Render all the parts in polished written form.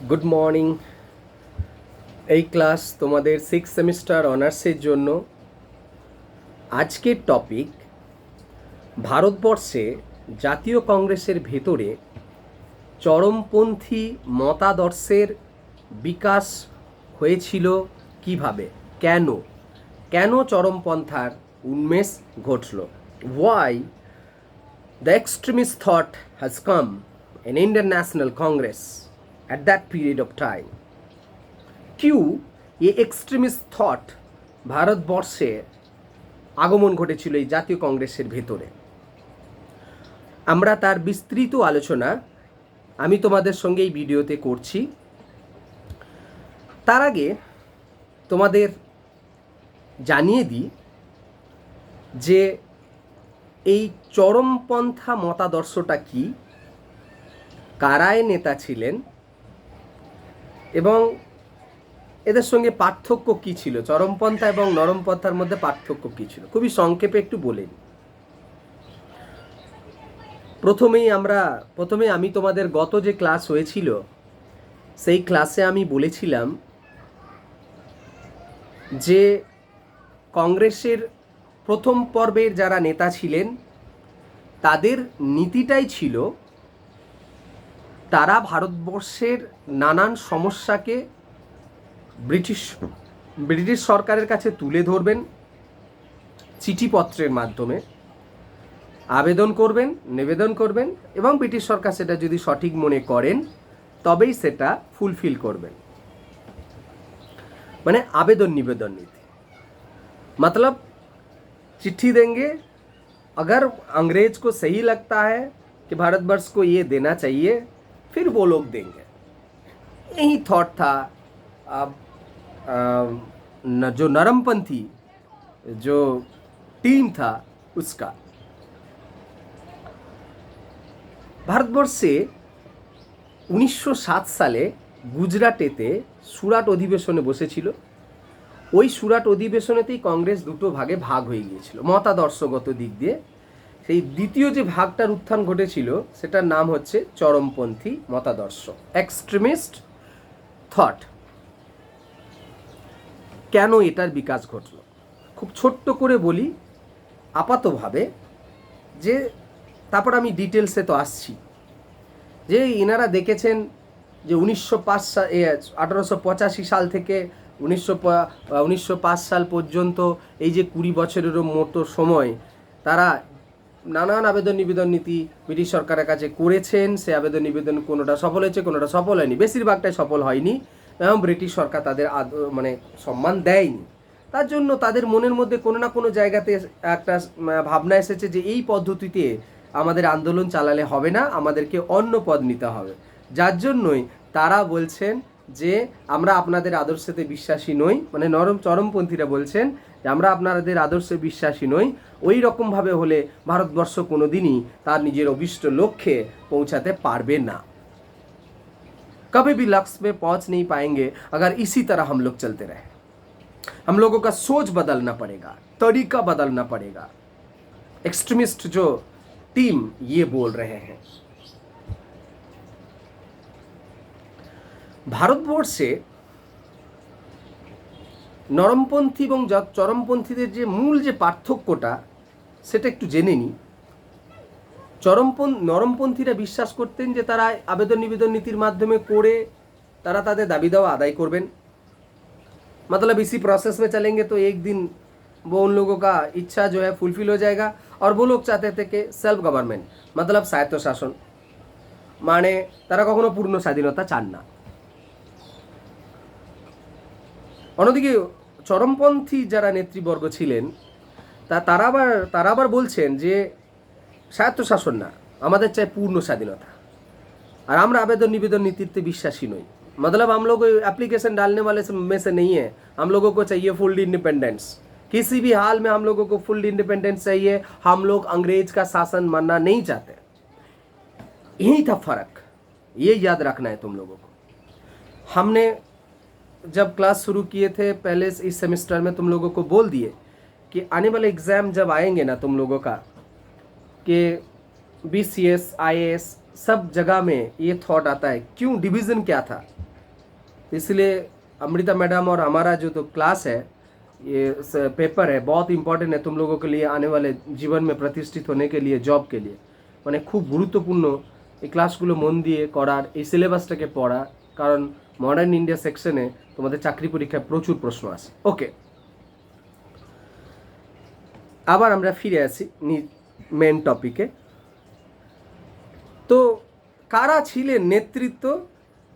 Good morning. এই class তোমাদের six semester অনার্সের জন্য। আজকের টপিক ভারতবর্ষে জাতীয় কংগ্রেসের ভেতরে চরমপন্থী মতাদর্শের বিকাশ হয়েছিল কিভাবে, কেন কেন চরমপন্থার উন্মেষ ঘটল। Why the extremist thought has come in Indian National Congress at that period of time. কিউ এ এক্সট্রিমিস্ট থট ভারতবর্ষে আগমন ঘটেছিল এই জাতীয় কংগ্রেসের ভেতরে। আমরা তার বিস্তৃত আলোচনা আমি তোমাদের সঙ্গে এই ভিডিওতে করছি। তার আগে তোমাদের জানিয়ে দিই যে এই চরমপন্থা মতাদর্শটা কি, কারায় নেতা ছিলেন এবং এদের সঙ্গে পার্থক্য কী ছিল, চরমপন্থা এবং নরমপন্থার মধ্যে পার্থক্য কী ছিল, খুবই সংক্ষেপে একটু বলে নিই। প্রথমে আমি তোমাদের গত যে ক্লাস হয়েছিল সেই ক্লাসে আমি বলেছিলাম যে কংগ্রেসের প্রথম পর্বের যারা নেতা ছিলেন তাদের নীতিটাই ছিল তারা ভারতবর্ষের নানান সমস্যাকে ব্রিটিশ সরকারের কাছে তুলে ধরবেন, চিঠিপত্রের মাধ্যমে নিবেদন করবেন এবং ব্রিটিশ সরকার সেটা যদি সঠিক মনে করেন তবেই সেটা ফুলফিল করবেন। মানে আবেদন নিবেদন নীতি, मतलब चिट्ठी देंगे, अगर अंग्रेज को सही लगता है कि भारतवर्ष को ये देना चाहिए फिर वो लोग देंगे। यही थॉट था। अब जो नरमपंथी जो टीम था उसका ভারতবর্ষে 1907 সালে গুজরাটেতে সুরাট অধিবেশনে বসেছিল। ওই সুরাট অধিবেশনেতেই কংগ্রেস দুটো ভাগে ভাগ হয়ে গিয়েছিল মতাদর্শগত দিক দিয়ে। সেই দ্বিতীয় যে ভাগটার উত্থান ঘটেছিল সেটার নাম হচ্ছে চরমপন্থী মতাদর্শ, এক্সট্রিমিস্ট থট। কেন এটার বিকাশ ঘটল খুব ছোট্ট করে বলি আপাতভাবে, যে তারপর আমি ডিটেলসে তো আসছি। যে এনারা দেখেছেন যে 1885 সাল থেকে 1905 সাল পর্যন্ত এই যে 20 বছরেরও মতো সময় তারা নানান আবেদন নিবেদন নীতি ব্রিটিশ সরকারের কাছে করেছেন। সে আবেদন নিবেদন কোনোটা সফল হয়েছে, কোনোটা সফল হয়নি, বেশিরভাগটাই সফল হয়নি এবং ব্রিটিশ সরকার তাদের মানে সম্মান দেয়নি। তার জন্য তাদের মনের মধ্যে কোনো না কোনো জায়গাতে একটা ভাবনা এসেছে যে এই পদ্ধতিতে আমাদের আন্দোলন চালালে হবে না, আমাদেরকে অন্য পথ নিতে হবে। যার জন্যই তারা বলছেন যে আমরা আপনাদের আদর্শতে বিশ্বাসী নই, মানে চরমপন্থীরা বলছেন যে আমরা আপনাদের আদর্শে বিশ্বাসী নই। ওই রকমভাবে হলে ভারতবর্ষ কোনো দিনই তার নিজের অভিষ্ট লক্ষ্যে পৌঁছাতে পারবে না, कभी भी लक्ष्य पे पहुंच नहीं पाएंगे अगर इसी तरह हम लोग चलते रहे। हम लोगों का सोच बदलना पड़ेगा, तरीका बदलना पड़ेगा। एक्सट्रीमिस्ट जो टीम ये बोल रहे हैं। ভারতবর্ষে নরমপন্থী এবং চরমপন্থীদের যে মূল যে পার্থক্যটা সেটা একটু জেনে নিই। নরমপন্থীরা বিশ্বাস করতেন যে তারা আবেদন নিবেদন নীতির মাধ্যমে করে তারা তাদের দাবি দাওয়া আদায় করবেন। मतलब इसी प्रोसेस में चलेंगे तो एक दिन वो उन लोगों का इच्छा जो है फुलफिल हो जाएगा। और वो लोग चाहते थे कि सेल्फ गवर्नमेंट मतलब स्वायत्तशासन, মানে তারা কখনো পূর্ণ স্বাধীনতা চান না। অন্যদিকে চরমপন্থী যারা নেতৃবর্গ ছিলেন তারা আবার বলছেন যে স্বায়ত্তশাসন না, আমাদের চাই পূর্ণ স্বাধীনতা, আর আমরা আবেদন নিবেদন নীতিতে বিশ্বাসী নই। मतलब हम लोग एप्लीकेशन डालने वाले में से नहीं है, हम लोगों को चाहिए फुल इंडिपेंडेंस। किसी भी हाल में हम लोगों को फुल इंडिपेंडेंस चाहिए, हम लोग अंग्रेज का शासन मानना नहीं चाहते। यही था फर्क, ये याद रखना है तुम लोगों को। हमने जब क्लास शुरू किए थे पहले इस सेमेस्टर में तुम लोगों को बोल दिए कि आने वाले एग्ज़ाम जब आएंगे ना तुम लोगों का, कि BCS IAS सब जगह में ये थॉट आता है। क्यों? डिवीज़न क्या था? इसलिए अमृता मैडम और हमारा जो तो क्लास है, ये पेपर है, बहुत इंपॉर्टेंट है तुम लोगों के लिए, आने वाले जीवन में प्रतिष्ठित होने के लिए, जॉब के लिए। মানে খুব গুরুত্বপূর্ণ এই ক্লাসগুলো মন দিয়ে করার, এই সিলেবাসটাকে পড়া, কারণ মডার্ন ইন্ডিয়া সেকশনে তোমাদের চাকরি পরীক্ষায় প্রচুর প্রশ্ন আসে। ওকে, আবার আমরা ফিরে আসি মেন টপিকে। তো কারা ছিলেন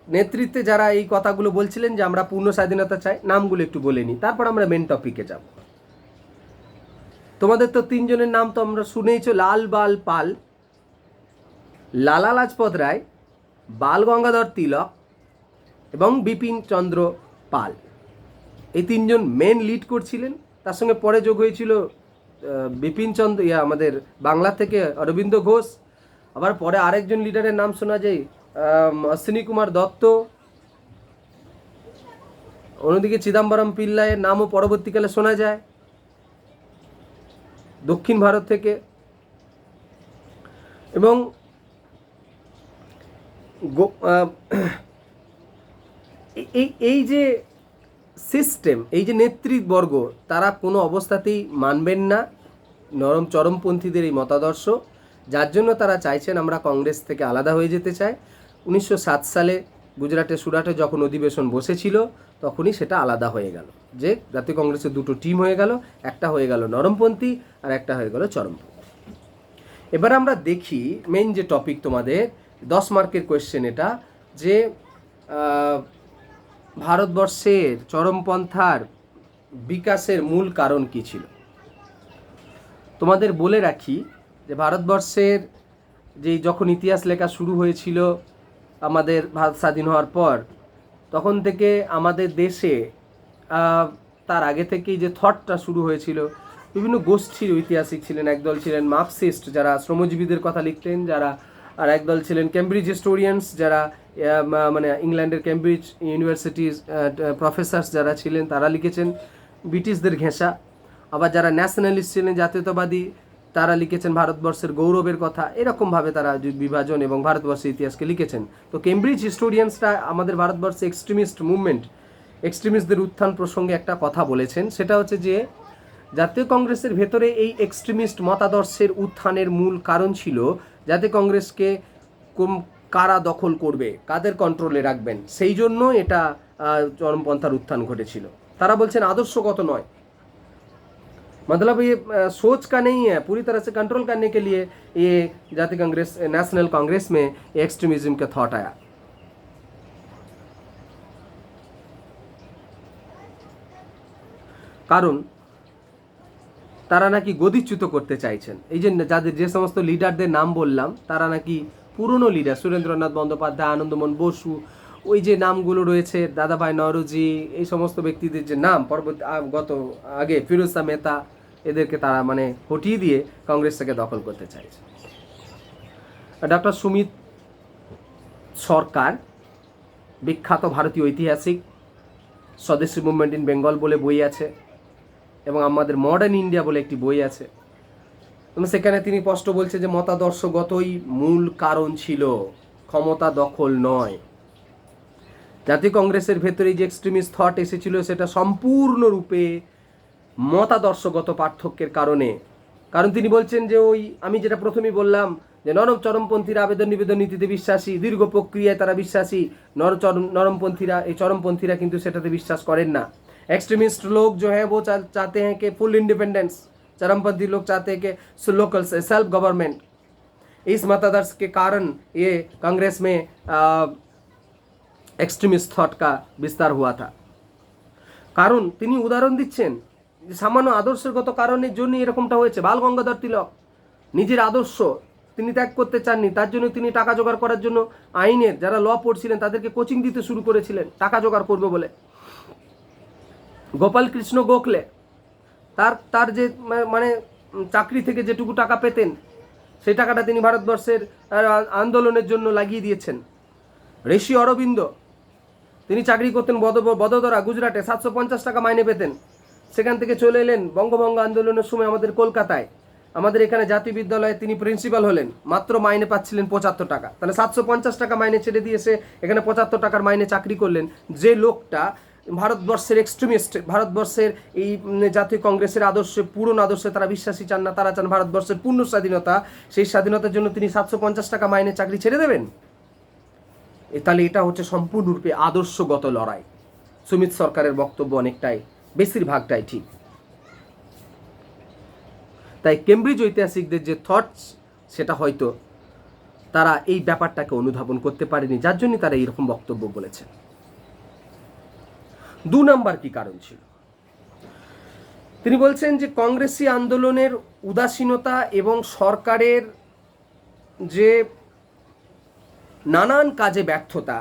নেতৃত্বে যারা এই কথাগুলো বলছিলেন যে আমরা পূর্ণ স্বাধীনতা চাই, নামগুলো একটু বলে নিই, তারপর আমরা মেন টপিকে যাব। তোমাদের তো তিনজনের নাম তো আমরা শুনেইছো, লাল বাল পাল, লালা লাজপত রায়, বাল গঙ্গাধর তিলক এবং বিপিন চন্দ্র পাল। এই তিনজন মেন লিড করছিলেন। তার সঙ্গে পরে যোগ হয়েছিল বিপিন চন্দ্র, আমাদের বাংলা থেকে অরবিন্দ ঘোষ। আবার পরে আরেকজন লিডারের নাম শোনা যায় অশ্বিনী কুমার দত্ত। অন্যদিকে চিদাম্বরম পিল্লাইয়ের নামও পরবর্তীকালে শোনা যায় দক্ষিণ ভারত থেকে। এবং এই যে সিস্টেম, এই যে নেতৃবর্গ, তারা কোনো অবস্থাতেই মানবেন না চরমপন্থীদের এই মতাদর্শ, যার জন্য তারা চাইছেন আমরা কংগ্রেস থেকে আলাদা হয়ে যেতে চাই। 1907 সালে গুজরাটের সুরাটে যখন অধিবেশন বসেছিল তখনই সেটা আলাদা হয়ে গেল, যে জাতীয় কংগ্রেসের দুটো টিম হয়ে গেল, একটা হয়ে গেল নরমপন্থী আর একটা হয়ে গেল চরমপন্থী। এবার আমরা দেখি মেইন যে টপিক, তোমাদের 10 মার্কের কোয়েশ্চেন এটা, যে ভারতবর্ষের চরমপন্থার বিকাশের মূল কারণ কী ছিল। তোমাদের বলে রাখি যে ভারতবর্ষের যখন ইতিহাস লেখা শুরু হয়েছিল আমাদের ভারত স্বাধীন হওয়ার পর, তখন থেকে আমাদের দেশে তার আগে থেকেই যে থটটা শুরু হয়েছিল, বিভিন্ন গোষ্ঠীর ঐতিহাসিক ছিলেন। একদল ছিলেন মার্কসিস্ট, যারা শ্রমজীবীদের কথা লিখতেন, যারা, আর একদল ছিলেন ক্যামব্রিজ হিস্টোরিয়ানস, যারা মানে ইংল্যান্ডের ক্যামব্রিজ ইউনিভার্সিটির প্রফেসর্স যারা ছিলেন, তারা লিখেছেন ব্রিটিশদের ঘেঁষা। আবার যারা ন্যাশনালিস্ট ছিলেন, জাতীয়তাবাদী, তারা লিখেছেন ভারতবর্ষের গৌরবের কথা। এরকমভাবে তারা বিভাজন এবং ভারতবর্ষের ইতিহাসকে লিখেছেন। তো ক্যামব্রিজ হিস্টোরিয়ানসরা আমাদের ভারতবর্ষে এক্সট্রিমিস্ট মুভমেন্ট, এক্সট্রিমিস্টদের উত্থান প্রসঙ্গে একটা কথা বলেছেন। সেটা হচ্ছে যে জাতীয় কংগ্রেসের ভেতরে এই এক্সট্রিমিস্ট মতাদর্শের উত্থানের মূল কারণ ছিল জাতীয় কংগ্রেসকে কারা দখল করবে, কাদের কন্ট্রোলে রাখবেন, সেই জন্য এটা চরমপন্থার উত্থান ঘটেছিল। তারা বলছেন আদর্শগত নয়, मतलब ये सोच का नहीं है, पूरी तरह से कंट्रोल करने के लिए ये जातीय कांग्रेस, नेशनल कांग्रेस में एक्सट्रीमिज्म का थॉट आया। কারণ তারা নাকি গদিচ্যুত করতে চাইছেন। এই যে যাদের যে সমস্ত লিডারদের নাম বললাম, তারা নাকি পুরনো লিডার, সুরেন্দ্রনাথ বন্দ্যোপাধ্যায়, আনন্দমোহন বসু, ওই যে নামগুলো রয়েছে, দাদাভাই নওরোজি, এই সমস্ত ব্যক্তিদের যে নাম আগে ফিরোজ শাহ মেহতা, এদেরকে তারা মানে হটিয়ে দিয়ে কংগ্রেসটাকে দখল করতে চাইছে। ডক্টর সুমিত সরকার, বিখ্যাত ভারতীয় ঐতিহাসিক, স্বদেশী মুভমেন্ট ইন বেঙ্গল বলে বই আছে, এবং আমাদের মডার্ন ইন্ডিয়া বলে একটি বই আছে। সেখানে তিনি স্পষ্ট বলছে যে মতাদর্শগতই মূল কারণ ছিল, ক্ষমতা দখল নয়। জাতীয় কংগ্রেসের ভেতরে যে এক্সট্রিমিস্ট থট এসেছিল সেটা সম্পূর্ণরূপে মতাদর্শগত পার্থক্যের কারণে। কারণ তিনি বলছেন যে ওই আমি যেটা প্রথমেই বললাম যে চরমপন্থীরা আবেদন নিবেদন নীতিতে বিশ্বাসী, দীর্ঘ প্রক্রিয়ায় তারা বিশ্বাসী। চরমপন্থীরা কিন্তু সেটাতে বিশ্বাস করেন না। एक्सट्रीमिस्ट लोग जो है वो चाहते हैं कि फुल इंडिपेंडेंस, चरमपंथी लोग चाहते हैं कि लोकल सेल्फ गवर्नमेंट। इस मतादर्श के कारण ये कांग्रेस में एक्सट्रीमिस्ट थॉट का विस्तार हुआ था। কারণ তিনি উদাহরণ দিচ্ছেন যে সামান্য আদর্শগত কারণের জন্য এরকমটা হয়েছে। বাল গঙ্গাধর তিলক নিজের আদর্শ তিনি ত্যাগ করতে চাননি, তার জন্য তিনি টাকা জোগাড় করার জন্য আইনের যারা ল পড়ছিলেন তাদেরকে কোচিং দিতে শুরু করেছিলেন টাকা জোগাড় করবে বলে। গোপাল কৃষ্ণ গোখলে তার যে মানে চাকরি থেকে যেটুকু টাকা পেতেন সেই টাকাটা তিনি ভারতবর্ষের আন্দোলনের জন্য লাগিয়ে দিয়েছেন। ঋষি অরবিন্দ তিনি চাকরি করতেন বদোদরা গুজরাটে, 750 টাকা মাইনে পেতেন। সেখান থেকে চলে এলেন বঙ্গভঙ্গ আন্দোলনের সময় আমাদের কলকাতায়, আমাদের এখানে জাতীয় বিদ্যালয়ে তিনি প্রিন্সিপাল হলেন, মাত্র মাইনে পাচ্ছিলেন 75 টাকা, তাহলে 750 টাকা মাইনে ছেড়ে দিয়েছে এখানে 75 টাকার মাইনে চাকরি করলেন। যে লোকটা ভারতবর্ষের এক্সট্রিমিস্ট, ভারতবর্ষের এই জাতীয় কংগ্রেসের আদর্শে, পুরনো আদর্শে তারা বিশ্বাসী চান না, তারা চান ভারতবর্ষের পূর্ণ স্বাধীনতা, সেই স্বাধীনতার জন্য তিনি 750 টাকা মাইনে চাকরি ছেড়ে দেবেন? তাহলে এটা হচ্ছে সম্পূর্ণরূপে আদর্শগত লড়াই। সুমিত সরকারের বক্তব্য অনেকটাই, বেশিরভাগটাই ঠিক। তাই কেমব্রিজ ঐতিহাসিকদের যে থটস, সেটা হয়তো তারা এই ব্যাপারটাকে অনুধাবন করতে পারেনি, যার জন্য তারা এইরকম বক্তব্য বলেছেন। 2 নাম্বার কি কারণ ছিল? তিনি বলছেন যে কংগ্রেসি আন্দোলনের উদাসীনতা এবং সরকারের যে নানান কাজে ব্যর্থতা,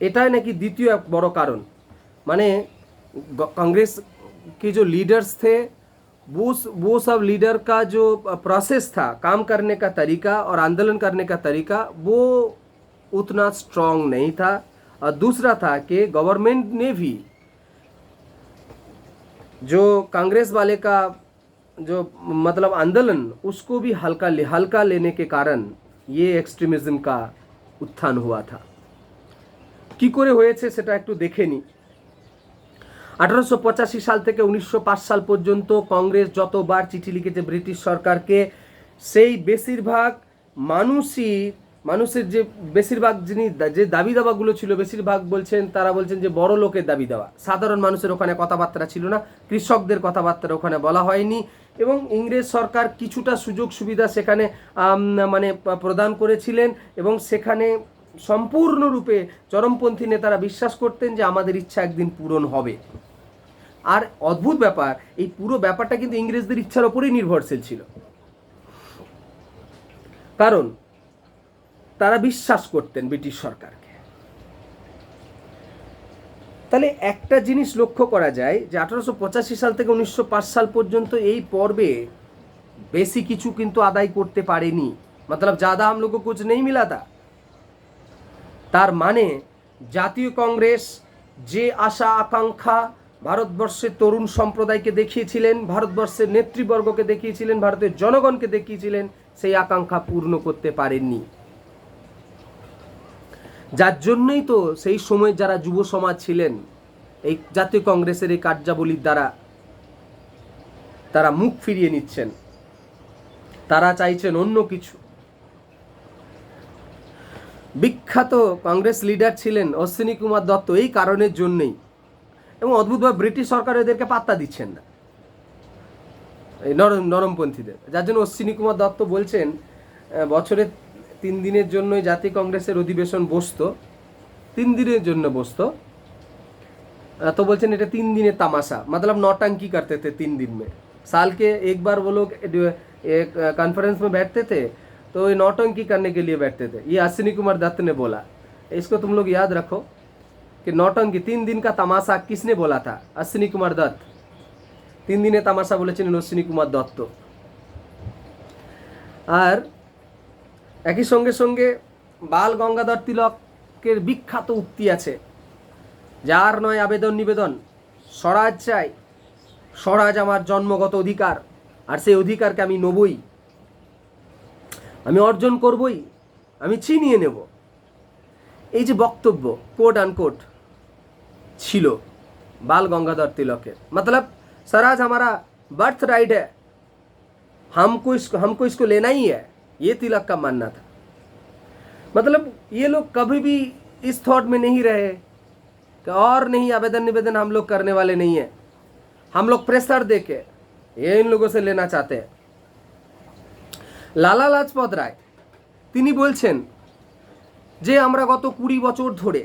এটাই নাকি দ্বিতীয় এক বড় কারণ। মানে कांग्रेस के जो लीडर्स थे वो सब लीडर का जो प्रोसेस था, काम करने का तरीका और आंदोलन करने का तरीका, वो उतना स्ट्रांग नहीं था। और दूसरा था कि गवर्नमेंट ने भी जो कांग्रेस वाले का जो मतलब आंदोलन, उसको भी हल्का लेने के कारण ये एक्सट्रीमिज्म का उत्थान हुआ था। কি করে হয়েছে সেটা একটু দেখে নি। 1885 সাল থেকে 1905 সাল পর্যন্ত কংগ্রেস যতবার চিঠি লিখেছে ব্রিটিশ সরকারকে, সেই বেশিরভাগ মানুষের যে বেশিরভাগ যে দাবি দাওয়াগুলো ছিল, বেশিরভাগ তারা বলছেন যে বড় লোকের দাবি দেওয়া, সাধারণ মানুষের ওখানে কথাবার্তা ছিল না, কৃষকদের কথাবার্তা ওখানে বলা হয়নি। এবং ইংরেজ সরকার কিছুটা সুযোগ সুবিধা সেখানে মানে প্রদান করেছিলেন, এবং সেখানে সম্পূর্ণরূপে চরমপন্থী নেতারা বিশ্বাস করতেন যে আমাদের ইচ্ছা একদিন পূরণ হবে। আর অদ্ভুত ব্যাপার, এই পুরো ব্যাপারটা কিন্তু ইংরেজদের ইচ্ছার ওপরেই নির্ভরশীল ছিল, কারণ তারা বিশ্বাস করতেন ব্রিটিশ সরকারকে। তাহলে একটা জিনিস লক্ষ্য করা যায় যে 1885 সাল থেকে 1905 সাল পর্যন্ত এই পর্বে বেশি কিছু কিন্তু আদায় করতে পারেনি, मतलब ज़्यादा हम लोग को कुछ नहीं मिला था। তার মানে জাতীয় কংগ্রেস যে আশা আকাঙ্ক্ষা ভারতবর্ষের তরুণ সম্প্রদায়কে দেখিয়েছিলেন, ভারতবর্ষের নেতৃবর্গকে দেখিয়েছিলেন, ভারতের জনগণকে দেখিয়েছিলেন, সেই আকাঙ্ক্ষা পূর্ণ করতে পারেননি। যার জন্যই তো সেই সময় যারা যুব সমাজ ছিলেন, এই জাতীয় কংগ্রেসের এই কার্যাবলীর দ্বারা তারা মুখ ফিরিয়ে নিচ্ছেন, তারা চাইছেন অন্য কিছু। বিখ্যাত কংগ্রেস লিডার ছিলেন অশ্বিনী কুমার দত্ত এই কারণের জন্যই, এবং অদ্ভুতভাবে ব্রিটিশ সরকার এদেরকে পাত্তা দিচ্ছেন না, এই নরমপন্থীদের। যার জন্য অশ্বিনী কুমার দত্ত বলছেন বছরে 3 দিনের জন্যই জাতীয় কংগ্রেসের অধিবেশন বসতো, 3 দিনের জন্য বসতো, तो बोलते हैं 3 दिने तमाशा, मतलब नौटंकी करते थे 3 दिन में। साल के एक बार वो लोग एक कॉन्फ्रेंस में बैठते थे, तो ये नौटंकी करने के लिए बैठते थे। ये अश्विनी कुमार दत्त ने बोला, इसको तुम लोग याद रखो कि नौटंकी 3 दिन का तमाशा किसने बोला था? अश्विनी कुमार दत्त। 3 दिने तमाशा বলেছিলেন অশ্বিনী কুমার দত্ত। আর একই সঙ্গে সঙ্গে বাল গঙ্গাধর তিলকের বিখ্যাত উক্তি আছে, যার নয় আবেদন নিবেদন, স্বরাজ চাই, স্বরাজ আমার জন্মগত অধিকার, আর সেই অধিকারকে আমি নেবই, আমি অর্জন করবই, আমি ছিনিয়ে নেব। এই যে বক্তব্য কোট আনকোট ছিল बाल गंगाधर तिलक के, मतलब स्वराज हमारा बर्थ राइट है, हमको इसको लेना ही है, ये तिलक का मानना था। मतलब ये लोग कभी भी इस थॉट में नहीं रहे कि और नहीं आवेदन निवेदन हम लोग करने वाले नहीं है, हम लोग प्रेशर देके ये इन लोगों से लेना चाहते हैं। লালা লাজপত রায় তিনি বলছেন যে আমরা গত 20 বছর ধরে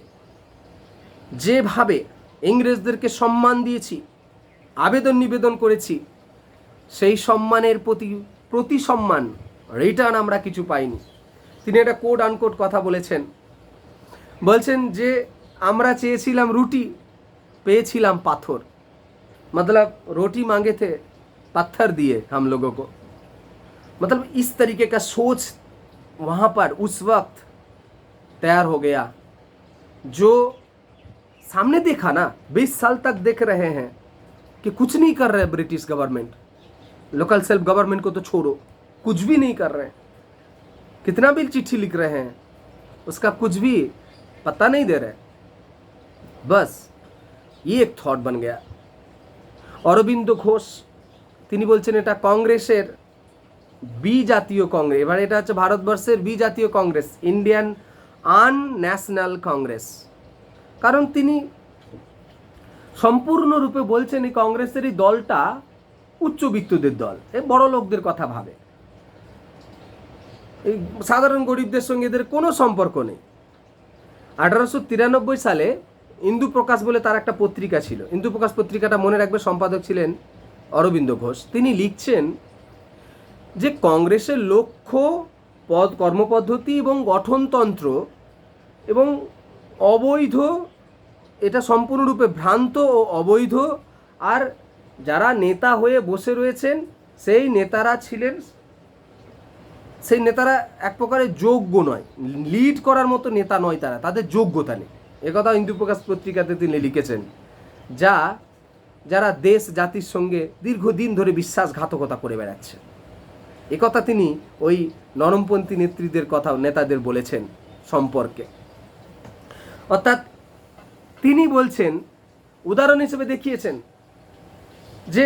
যেভাবে ইংরেজদেরকে সম্মান দিয়েছি, আবেদন নিবেদন করেছি, সেই সম্মানের প্রতি সম্মান রিটার্ন আমরা কিছু পাইনি। তিনি একটা কোড আনকোড কথা বলছেন যে আমরা চেয়েছিলাম রুটি, পেয়েছিলাম পাথর, मतलब रोटी मांगे थे पत्थर दिए हम लोगों को। मतलब इस तरीके का सोच वहाँ पर उस वक्त तैयार हो गया, जो सामने देखा ना, 20 साल तक देख रहे हैं कि कुछ नहीं कर रहे British government, local self government को तो छोड़ो, कुछ भी नहीं कर रहे हैं, कितना भी चिट्ठी लिख रहे हैं उसका कुछ भी पता नहीं दे रहे। बस ये एक थॉट बन गया। অরবিন্দ ঘোষ তিনি বলছেন এটা কংগ্রেসের বি জাতীয় কংগ্রেস, এবার এটা হচ্ছে ভারতবর্ষের বি জাতীয় কংগ্রেস, ইন্ডিয়ান আনন্যাশনাল কংগ্রেস। কারণ তিনি সম্পূর্ণরূপে বলছেন এই কংগ্রেসের এই দলটা উচ্চবিত্তদের দল, এই বড় লোকদের কথা ভাবে, এই সাধারণ গরিবদের সঙ্গে এদের কোনো সম্পর্ক নেই। 1893 সালে ইন্দু প্রকাশ বলে তার একটা পত্রিকা ছিল, ইন্দু প্রকাশ পত্রিকাটা মনে রাখবে সম্পাদক ছিলেন অরবিন্দ ঘোষ। তিনি লিখছেন যে কংগ্রেসের লক্ষ্য, পদ, কর্মপদ্ধতি এবং গঠনতন্ত্র এবং অবৈধ, এটা সম্পূর্ণরূপে ভ্রান্ত ও অবৈধ। আর যারা নেতা হয়ে বসে রয়েছেন সেই নেতারা এক প্রকারের যোগ্য নয়, লিড করার মতো নেতা নয়, তাদের যোগ্যতা নেই। একথা হিন্দু প্রকাশ পত্রিকাতে তিনি লিখেছেন, যারা দেশ জাতির সঙ্গে দীর্ঘদিন ধরে বিশ্বাসঘাতকতা করে বেড়াচ্ছে। একথা তিনি ওই নরমপন্থী নেত্রীদের কথা, নেতাদের বলেছেন সম্পর্কে। অর্থাৎ তিনি বলছেন, উদাহরণ হিসেবে দেখিয়েছেন যে,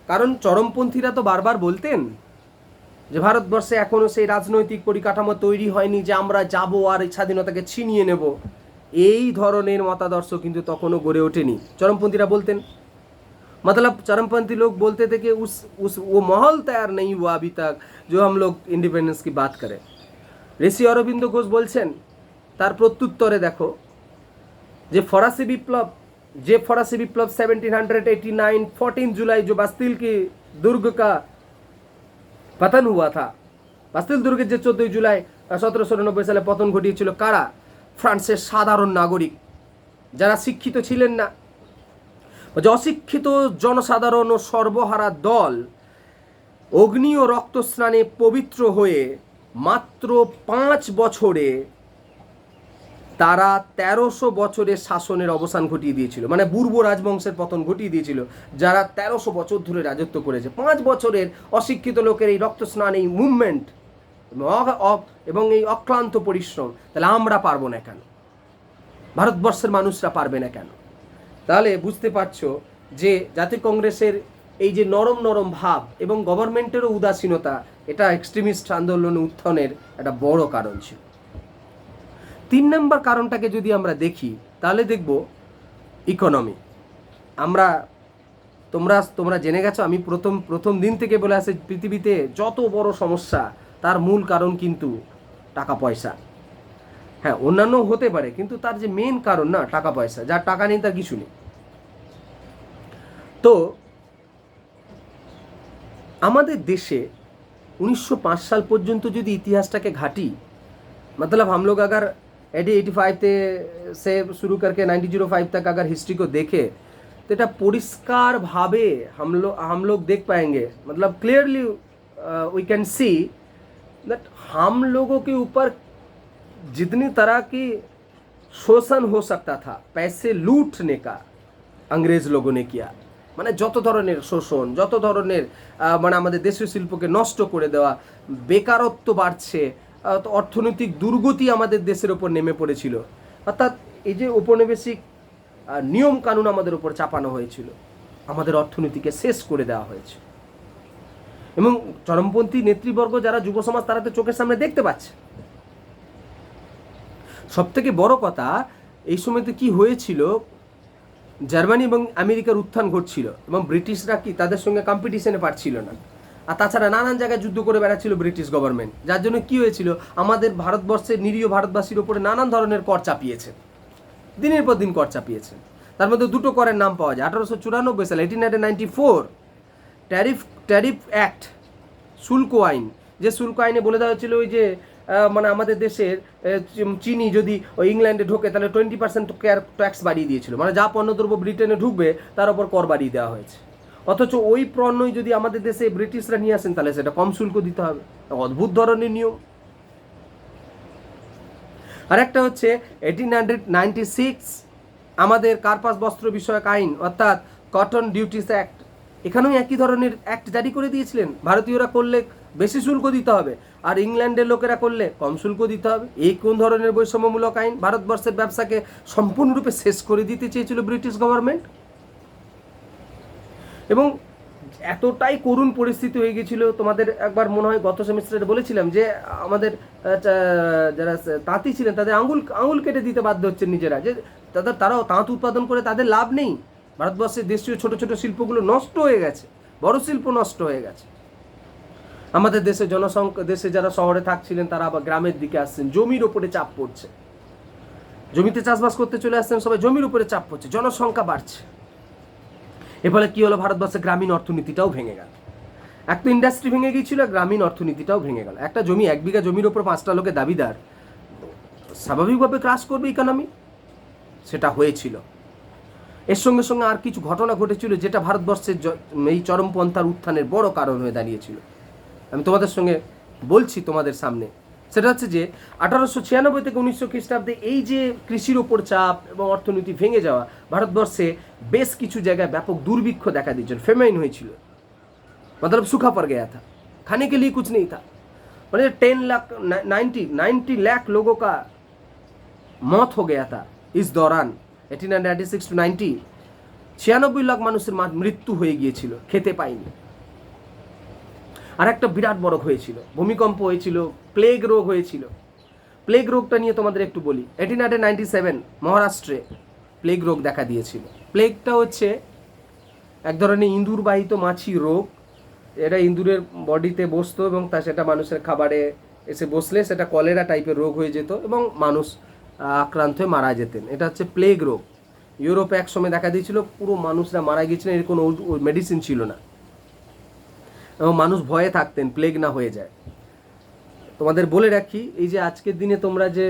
কারণ চরমপন্থীরা তো বারবার বলতেন যে ভারতবর্ষে এখনও সেই রাজনৈতিক পরিকাঠামো তৈরি হয়নি যে আমরা যাব আর এই স্বাধীনতাকে ছিনিয়ে নেব, এই ধরনের মতাদর্শ কিন্তু তখনও গড়ে ওঠেনি। চরমপন্থীরা বলতেন, मतलब चरमपंथी लोग बोलते थे कि वो माहौल तैयार नहीं हुआ अभी तक जो हम लोग इंडिपेंडेंस की बात करें। ঋষি অরবিন্দ ঘোষ বলছেন তার প্রত্যুত্তরে, দেখো যে ফরাসি বিপ্লব 1789 14 जुलाई जो बास्तिल की दुर्ग का पतन हुआ था, বাস্তিল দুর্গের যে 14 জুলাই 1799 সালে পতন ঘটিয়েছিল কারা? ফ্রান্সের সাধারণ নাগরিক, যারা শিক্ষিত ছিলেন না, যে অশিক্ষিত জনসাধারণ ও সর্বহারা দল অগ্নি ও রক্তস্নানে পবিত্র হয়ে মাত্র 5 বছরে তারা 1300 বছরের শাসনের অবসান ঘটিয়ে দিয়েছিল। মানে পূর্ব রাজবংশের পতন ঘটিয়ে দিয়েছিল, যারা 1300 বছর ধরে রাজত্ব করেছে। 5 বছরের অশিক্ষিত লোকের এই রক্তস্নান, এই মুভমেন্ট এবং এই অক্লান্ত পরিশ্রম, তাহলে আমরা পারবো না কেন? ভারতবর্ষের মানুষরা পারবে না কেন? তাহলে বুঝতে পারছো যে জাতীয় কংগ্রেসের এই যে নরম নরম ভাব এবং গভর্নমেন্টেরও উদাসীনতা, এটা এক্সট্রিমিস্ট আন্দোলন উত্থানের একটা বড় কারণ ছিল। 3 নম্বর কারণটাকে যদি আমরা দেখি তাহলে দেখব ইকোনমি। তোমরা জেনে গেছো, আমি প্রথম দিন থেকে বলে আসি, পৃথিবীতে যত বড় সমস্যা তার মূল কারণ কিন্তু টাকা পয়সা। হ্যাঁ, অন্যান্য হতে পারে, কিন্তু তার যে মেন কারণ না টাকা পয়সা। যার টাকা নেই তার কিছু নেই। তো আমাদের देशे 1905 साल पर्यंत যদি ইতিহাসটাকে ঘাটি, मतलब हम लोग अगर 1885 से शुरू करके 1905 तक अगर हिस्ट्री को देखें तो এটা পরিষ্কার ভাবে हम लोग देख पाएंगे, मतलब clearly we can see that हम लोगों के ऊपर जितनी तरह की शोषण हो सकता था, पैसे लूटने का अंग्रेज लोगों ने किया। মানে যত ধরনের শোষণ, যত ধরনের মানে আমাদের দেশীয় শিল্পকে নষ্ট করে দেওয়া, বেকারত্ব বাড়ছে, অর্থনৈতিক দুর্গতি আমাদের দেশের ওপর নেমে পড়েছিল। অর্থাৎ এই যে ঔপনিবেশিক নিয়ম কানুন আমাদের উপর চাপানো হয়েছিল, আমাদের অর্থনীতিকে শেষ করে দেওয়া হয়েছে। এবং চরমপন্থী নেতৃবর্গ যারা যুব সমাজ, তারা তো চোখের সামনে দেখতে পাচ্ছে। সবথেকে বড় কথা, এই সময়তে কি হয়েছিল, জার্মানি এবং আমেরিকার উত্থান ঘটছিল এবং ব্রিটিশরা কি তাদের সঙ্গে কম্পিটিশনে পারছিল না। আর তাছাড়া নানান জায়গায় যুদ্ধ করে বেড়াচ্ছিল ব্রিটিশ গভর্নমেন্ট, যার জন্য কি হয়েছিল, আমাদের ভারতবর্ষের নিরীহ ভারতবাসীর উপরে নানান ধরনের কর চাপিয়েছে, দিনের পর দিন কর চাপিয়েছে। তার মধ্যে দুটো করের নাম পাওয়া যায়। 1894 সালে 1894 ট্যারিফ অ্যাক্ট, শুল্ক আইন। যে শুল্ক আইনে বলে দেওয়া হয়েছিল ওই যে মানে আমাদের দেশের চিনি যদি ওই ইংল্যান্ডে ঢোকে তাহলে 20% ট্যাক্স বাড়িয়ে দিয়েছিল। মানে যা পণ্যদ্রব্য ব্রিটেনে ঢুকবে তার উপর কর বাড়িয়ে দেওয়া হয়েছে। অথচ ওই পণ্যই যদি আমাদের দেশে ব্রিটিশরা নিয়ে আসেন তাহলে সেটা কম শুল্ক দিতে হবে। অদ্ভুত ধরনের নিয়ম। আরেকটা হচ্ছে 1896 আমাদের কার্পাস বস্ত্র বিষয়ক আইন, অর্থাৎ কটন ডিউটিস অ্যাক্ট। এখানেও একই ধরনের অ্যাক্ট জারি করে দিয়েছিলেন, ভারতীয়রা করলে বেশি শুল্ক দিতে হবে আর ইংল্যান্ডের লোকেরা করলে কম শুল্ক দিতে হবে। এই কোন ধরনের বৈষম্যমূলক আইন? ভারতবর্ষের ব্যবসাকে সম্পূর্ণরূপে শেষ করে দিতে চেয়েছিল ব্রিটিশ গভর্নমেন্ট। এবং এতটাই করুণ পরিস্থিতি হয়ে গেছিল, তোমাদের একবার মনে হয় গত সেমিস্টারে বলেছিলাম যে আমাদের যারা তাঁতি ছিলেন তাদের আঙুল কেটে দিতে বাধ্য হচ্ছেন নিজেরা, যে তারাও তাঁত উৎপাদন করে তাদের লাভ নেই। ভারতবর্ষের দেশীয় ছোট ছোট শিল্পগুলো নষ্ট হয়ে গেছে, বড় শিল্প নষ্ট হয়ে গেছে। আমাদের দেশে জনসংখ্যা, দেশে যারা শহরে থাকছিলেন তারা আবার গ্রামের দিকে আসছেন, জমির ওপরে চাপ পড়ছে, জমিতে চাষবাস করতে চলে আসছেন সবাই, জমির উপরে চাপ পড়ছে, জনসংখ্যা বাড়ছে। এর ফলে কি হলো? ভারতবর্ষের গ্রামীণ অর্থনীতিটাও ভেঙে গেল। এক তো ইন্ডাস্ট্রি ভেঙে গিয়েছিল, গ্রামীণ অর্থনীতিটাও ভেঙে গেল। একটা জমি 1 বিঘা জমির ওপর 5টা লোকের দাবিদার, স্বাভাবিকভাবে ক্রাশ করবে ইকোনমি, সেটা হয়েছিল। এর সঙ্গে সঙ্গে আর কিছু ঘটনা ঘটেছিল যেটা ভারতবর্ষের এই চরমপন্থার উত্থানের বড় কারণ হয়ে দাঁড়িয়েছিল। আমি তোমাদের সঙ্গে বলছি তোমাদের সামনে, সেটা হচ্ছে যে 1896 থেকে 1900 খ্রিস্টাব্দে এই যে কৃষির ওপর চাপ এবং অর্থনীতি ভেঙে যাওয়া, ভারতবর্ষে বেশ কিছু জায়গায় ব্যাপক দুর্ভিক্ষ দেখা দিয়েছিল, ফেমাইন হয়েছিল। मतलब सूखा पड़ गया था, खाने के लिए कुछ नहीं था। मतलब 90 लाख लोगों का मौत हो गया था इस दौरान। 1896 to 90 96 লাখ মানুষের মৃত্যু হয়ে গিয়েছিল, খেতে পায়নি। আর একটা বিরাট বড় হয়েছিল, ভূমিকম্প হয়েছিল, প্লেগ রোগ হয়েছিল। প্লেগ রোগটা নিয়ে তোমাদের একটু বলি। 1897 মহারাষ্ট্রে প্লেগ রোগ দেখা দিয়েছিল। প্লেগটা হচ্ছে এক ধরনের ইঁদুরবাহিত মাছি রোগ। এটা ইঁদুরের বডিতে বসতো এবং সেটা মানুষের খাবারে এসে বসলে সেটা কলেরা টাইপের রোগ হয়ে যেত এবং মানুষ আক্রান্ত হয়ে মারা যেতেন। এটা হচ্ছে প্লেগ রোগ। ইউরোপে এক সময় দেখা দিয়েছিল, পুরো মানুষরা মারা গিয়েছিলেন, এর কোনো মেডিসিন ছিল না এবং মানুষ ভয়ে থাকতেন প্লেগ না হয়ে যায়। তোমাদের বলে রাখি, এই যে আজকের দিনে তোমরা যে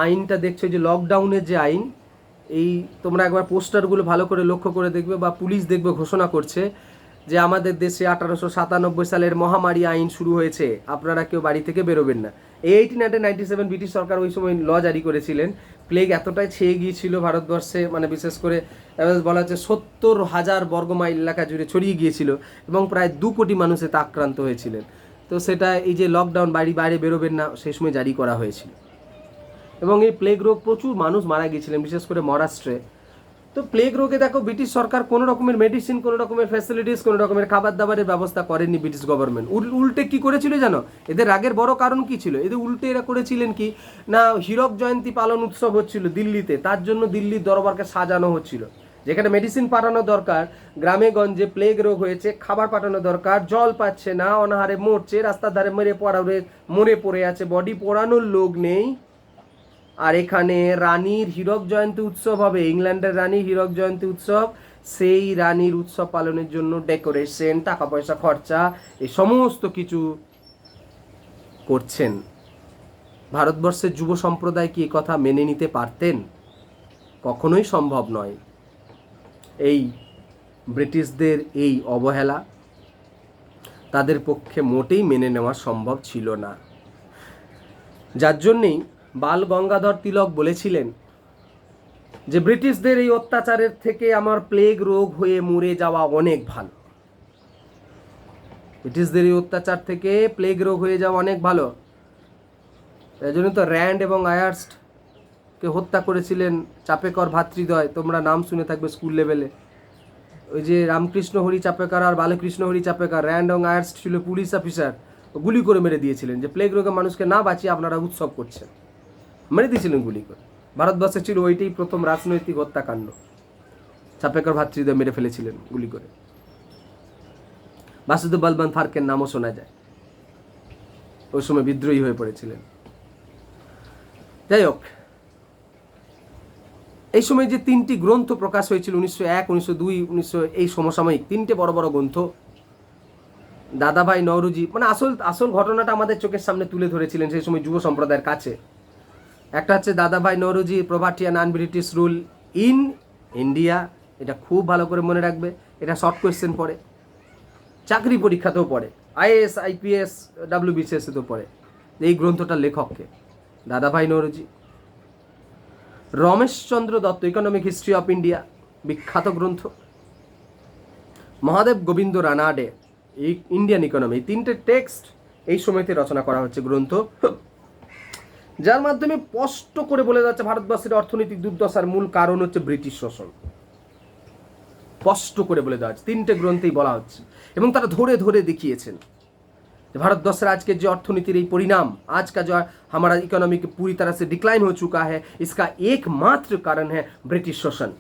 আইনটা দেখছো, যে লকডাউনের যে আইন, এই তোমরা একবার পোস্টারগুলো ভালো করে লক্ষ্য করে দেখবে বা পুলিশ দেখবে ঘোষণা করছে যে আমাদের দেশে 1897 সালের মহামারী আইন শুরু হয়েছে, আপনারা কেউ বাড়ি থেকে বেরোবেন না। এই 1897 ব্রিটিশ সরকার ওই সময় ল জারি করেছিলেন। প্লেগ এতটাই ছেয়ে গিয়েছিল ভারতবর্ষে, মানে বিশেষ করে বলা হচ্ছে 70,000 বর্গমাইল এলাকা জুড়ে ছড়িয়ে গিয়েছিল এবং প্রায় 2 কোটি মানুষ এতে আক্রান্ত হয়েছিলেন। তো সেটা এই যে লকডাউন, বাইরে বেরোবেন না, সেই সময় জারি করা হয়েছিল এবং এই প্লেগ রোগ প্রচুর মানুষ মারা গিয়েছিলেন, বিশেষ করে মহারাষ্ট্রে। তো প্লেগ রোগে দেখো ব্রিটিশ সরকার কোনো রকমের মেডিসিন, কোনো রকমের ফ্যাসিলিটিস, কোনো রকমের খাবার দাবারের ব্যবস্থা করেননি ব্রিটিশ গভর্নমেন্ট। উল্টে কি করেছিল জানো? এদের রাগের বড় কারণ কি ছিল? এদের উল্টে এরা করেছিলেন কি না, হীরক জয়ন্তী পালন উৎসব হচ্ছিল দিল্লিতে, তার জন্য দিল্লির দরবারকে সাজানো হচ্ছিল। যেখানে মেডিসিন পাঠানো দরকার, গ্রামে গঞ্জে প্লেগ রোগ হয়েছে, খাবার পাঠানো দরকার, জল পাচ্ছে না, অনাহারে মরছে, রাস্তার ধারে মরে পড়ে আছে, বডি পোড়ানোর লোক নেই। আর এখানে রানীর হীরক জয়ন্তী উৎসব হবে, ইংল্যান্ডের রানীর হীরক জয়ন্তী উৎসব, সেই রানীর উৎসব পালনের জন্য ডেকোরেশন, টাকা পয়সা খরচা, এই সমস্ত কিছু করছেন। ভারতবর্ষের যুব সম্প্রদায় কি কথা মেনে নিতে পারতেন? কখনোই সম্ভব নয়। এই ব্রিটিশদের এই অবহেলা তাদের পক্ষে মোটেই মেনে নেওয়া সম্ভব ছিল না। যার জন্যেই বাল গঙ্গাধর তিলক বলেছিলেন যে ব্রিটিশদের এই অত্যাচারের থেকে আমার প্লেগ রোগ হয়ে মরে যাওয়া অনেক ভালো। ব্রিটিশদের এই অত্যাচার থেকে প্লেগ রোগ হয়ে যাওয়া অনেক ভালো। এই জন্য তো র্যান্ড এবং আয়ারস্টকে হত্যা করেছিলেন চাপেকর ভাতৃদ্বয়, তোমরা নাম শুনে থাকবে স্কুল লেভেলে। ওই যে রামকৃষ্ণ হরি চাপেকর আর বালকৃষ্ণ হরি চাপেকর, র্যান্ড এবং আয়ারস্ট ছিল পুলিশ অফিসার, গুলি করে মেরে দিয়েছিলেন যে প্লেগ রোগে মানুষকে না বাঁচিয়ে আপনারা উৎসব করছেন, মেরে দিয়েছিলেন গুলি করে। ভারতবর্ষে ছিল ওইটাই প্রথম রাজনৈতিক হত্যাকাণ্ড, চাপেকর ভাতৃদ্বয় মেরে ফেলেছিলেন গুলি করে। বাসুদেব বলবন্ত ফারকের নামও শোনা যায়, ওই সময় বিদ্রোহী হয়ে পড়েছিলেন। যাই হোক, এই সময় যে 3টি গ্রন্থ প্রকাশ হয়েছিল 1901, 1902, 1900, এই সমসাময়িক 3টে বড় বড় গ্রন্থ, দাদাভাই নওরোজি মানে আসল ঘটনাটা আমাদের চোখের সামনে তুলে ধরেছিলেন সেই সময় যুব সম্প্রদায়ের কাছে। একটা হচ্ছে দাদাভাই Naoroji poverty and An British rule in India, এটা খুব ভালো করে মনে রাখবে, এটা শর্ট কোয়েশ্চেন পড়ে, চাকরি পরীক্ষাতেও পড়ে, আইএএস আইপিএস WBCSতেও পড়ে। এই গ্রন্থটার লেখককে দাদাভাই Naoroji. Rameshchandra Dutta economic history of India, বিখ্যাত গ্রন্থ। মহাদেব গোবিন্দ রানাডে, এই ইন্ডিয়ান ইকোনমি, 3টে টেক্সট এই সময়তে রচনা করা হচ্ছে গ্রন্থ, যার মাধ্যমে স্পষ্ট করে বলে যাচ্ছে ভারতবর্ষের অর্থনৈতিক দুর্দশার মূল কারণ হচ্ছে ব্রিটিশ শাসন। স্পষ্ট করে বলে দেওয়া হচ্ছে, 3টে গ্রন্থেই বলা হচ্ছে, এবং তারা ধরে ধরে দেখিয়েছেন भारतवर्ष आज के जो अर्थनीतिर ये परिणाम, आज का जो हमारा इकोनॉमी की पूरी तरह से डिक्लाइन हो चुका है, इसका एकमात्र कारण है ब्रिटिश शासन,